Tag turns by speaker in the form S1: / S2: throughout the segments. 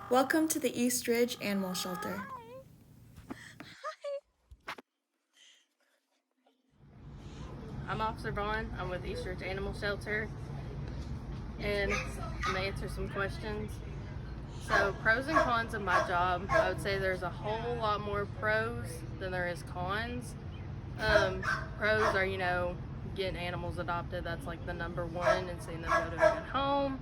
S1: Welcome to the East Ridge Animal Shelter.
S2: I'm Officer Vaughn. I'm with East Ridge Animal Shelter, and I'm going to answer some questions. So, pros and cons of my job, I would say there's a whole lot more pros than there is cons. Pros are, getting animals adopted. That's like the number one, and seeing them go to a good home.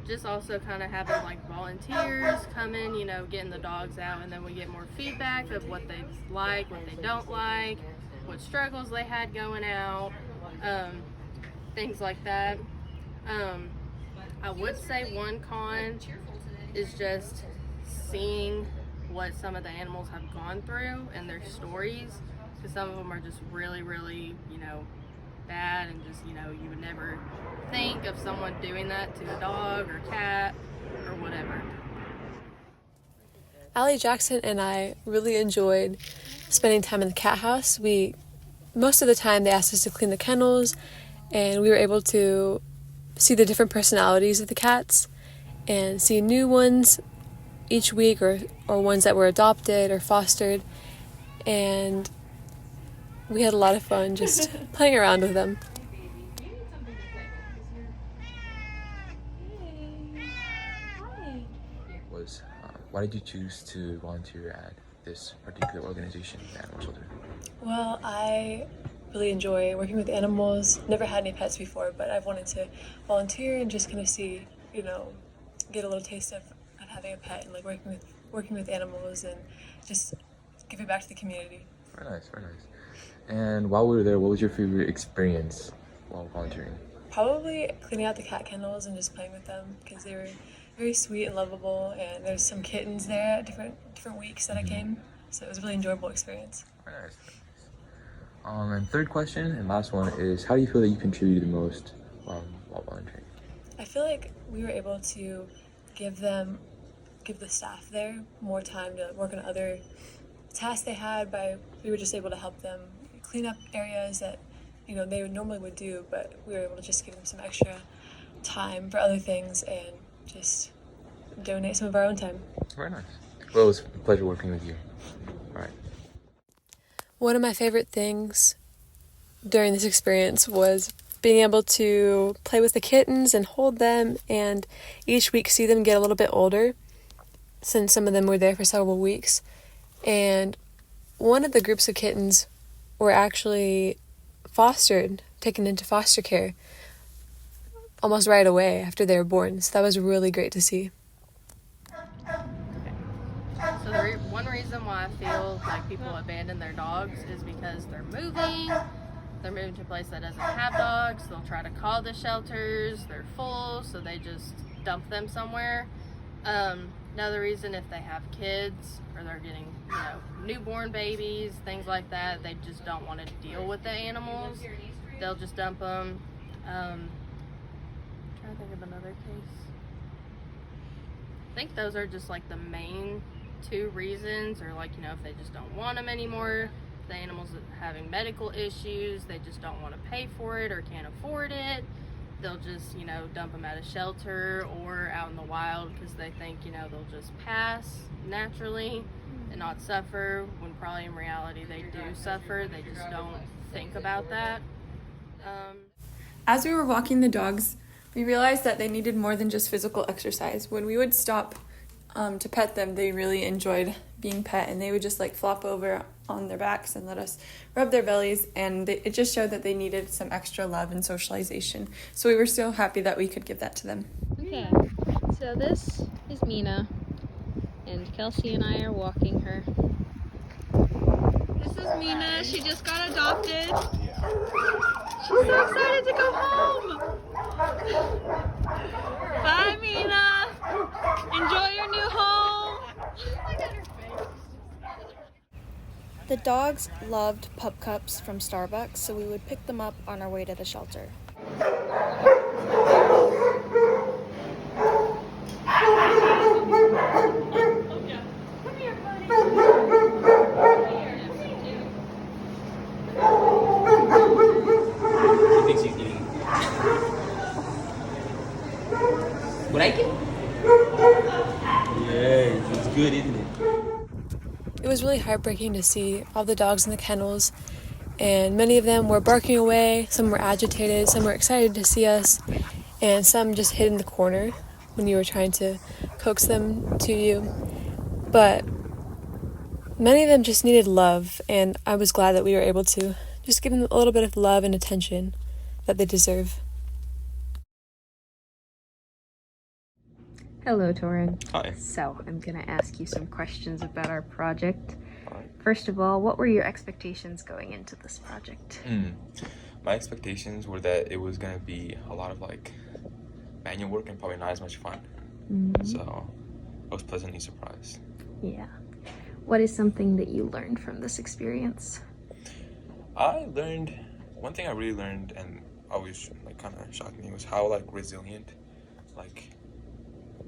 S2: Just also kind of having like volunteers come in, getting the dogs out, and then we get more feedback of what they like, what they don't like, what struggles they had going out, things like that. I would say one con is just seeing what some of the animals have gone through and their stories, because some of them are just really, really, bad, and just, you would never think of someone doing that to a dog or cat or whatever.
S3: Allie Jackson and I really enjoyed spending time in the cat house. Most of the time they asked us to clean the kennels, and we were able to see the different personalities of the cats and see new ones each week, or ones that were adopted or fostered, and we had a lot of fun just playing around with them.
S4: Why did you choose to volunteer at this particular organization, the Animal Shelter?
S3: Well, I really enjoy working with animals. Never had any pets before, but I've wanted to volunteer and just kind of see, get a little taste of having a pet and like working with animals and just give it back to the community.
S4: Very nice, very nice. And while we were there, what was your favorite experience while volunteering?
S3: Probably cleaning out the cat kennels and just playing with them, because they were very sweet and lovable, and there's some kittens there at different weeks that I came, so it was a really enjoyable experience.
S4: Very nice. And third question and last one is, how do you feel that you contributed the most while volunteering?
S3: I feel like we were able to give the staff there more time to work on other tasks they had. We were just able to help them clean up areas that they normally would do, but we were able to just give them some extra time for other things and just donate some of our own time.
S4: Very nice. Well, it was a pleasure working with you. All right.
S3: One of my favorite things during this experience was being able to play with the kittens and hold them, and each week see them get a little bit older, since some of them were there for several weeks. And one of the groups of kittens were actually taken into foster care almost right away after they were born. So that was really great to see.
S2: So one reason why I feel like people abandon their dogs is because they're moving to a place that doesn't have dogs. They'll try to call the shelters, they're full, so they just dump them somewhere. Another reason, if they have kids or they're getting, newborn babies, things like that, they just don't want to deal with the animals. They'll just dump them. I'm trying to think of another case. I think those are just like the main two reasons, or like, if they just don't want them anymore, the animals having medical issues, they just don't want to pay for it or can't afford it. They'll just, dump them at a shelter or out in the wild, because they think, they'll just pass naturally and not suffer, when probably in reality they do suffer. They just don't think about that.
S1: As we were walking the dogs, we realized that they needed more than just physical exercise. When we would stop to pet them, they really enjoyed being pet, and they would just like flop over on their backs and let us rub their bellies, and it just showed that they needed some extra love and socialization. So we were so happy that we could give that to them.
S5: Okay, so this is Mina, and Kelsey and I are walking her. This is Mina. She just got adopted. She's so excited to go home. Bye, Mina. Enjoy your new home.
S6: The dogs loved pup cups from Starbucks, so we would pick them up on our way to the shelter.
S7: He thinks he's getting. What I get?
S4: good, isn't it?
S3: It was really heartbreaking to see all the dogs in the kennels, and many of them were barking away, some were agitated, some were excited to see us, and some just hid in the corner when you were trying to coax them to you. But many of them just needed love, and I was glad that we were able to just give them a little bit of love and attention that they deserve.
S5: Hello, Torin.
S4: Hi.
S5: So, I'm going to ask you some questions about our project. First of all, what were your expectations going into this project?
S4: My expectations were that it was gonna be a lot of like manual work and probably not as much fun. So I was pleasantly surprised.
S5: Yeah. What is something that you learned from this experience?
S4: One thing I really learned and always like kind of shocked me was how like resilient like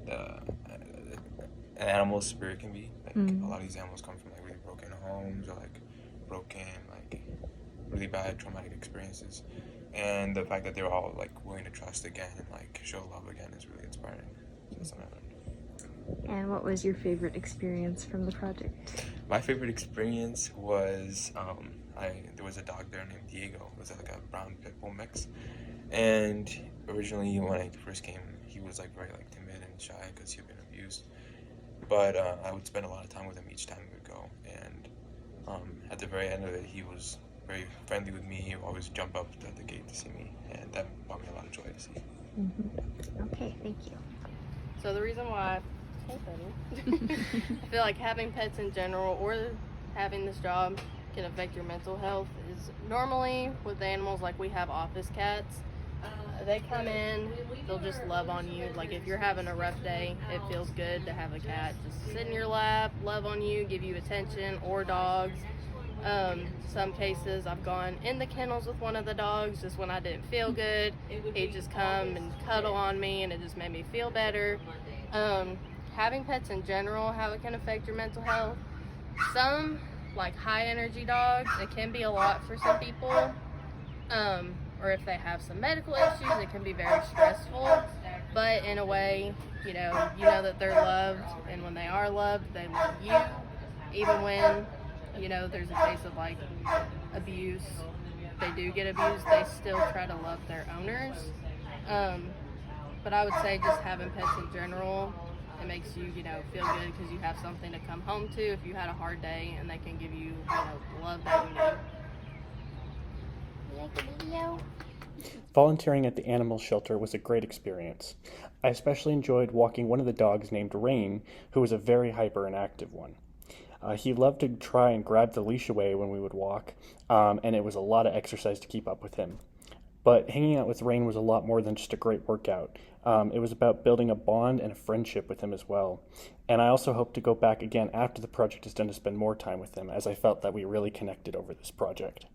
S4: an animal's spirit can be. Like a lot of these animals come from like really broken homes or like broken like really bad traumatic experiences, and the fact that they're all like willing to trust again and like show love again is really inspiring. So that's something I learned.
S5: And what was your favorite experience from the project?
S4: My favorite experience was there was a dog there named Diego. It was like a brown pit bull mix, and originally when I first came, he was like very like timid and shy because he had been abused. But I would spend a lot of time with him each time we would go, and at the very end of it, he was very friendly with me. He would always jump up at the gate to see me, and that brought me a lot of joy to see.
S5: Okay, thank you.
S2: So the reason why I feel like having pets in general or having this job can affect your mental health is normally with animals, like we have office cats. They come in, they'll just love on you. Like if you're having a rough day, it feels good to have a cat just sit in your lap, love on you, give you attention, or dogs. Some cases I've gone in the kennels with one of the dogs just when I didn't feel good. He'd just come and cuddle on me and it just made me feel better. Having pets in general, how it can affect your mental health. Some, like high energy dogs, it can be a lot for some people. Or if they have some medical issues, it can be very stressful. But in a way, you know that they're loved, and when they are loved, they love you. Even when, there's a case of like abuse, they do get abused, they still try to love their owners. But I would say just having pets in general, it makes you, feel good because you have something to come home to if you had a hard day, and they can give you, the love that you need.
S6: Like a video?
S7: Volunteering at the animal shelter was a great experience. I especially enjoyed walking one of the dogs named Rain, who was a very hyper and active one. He loved to try and grab the leash away when we would walk, and it was a lot of exercise to keep up with him. But hanging out with Rain was a lot more than just a great workout. It was about building a bond and a friendship with him as well. And I also hope to go back again after the project is done to spend more time with him, as I felt that we really connected over this project.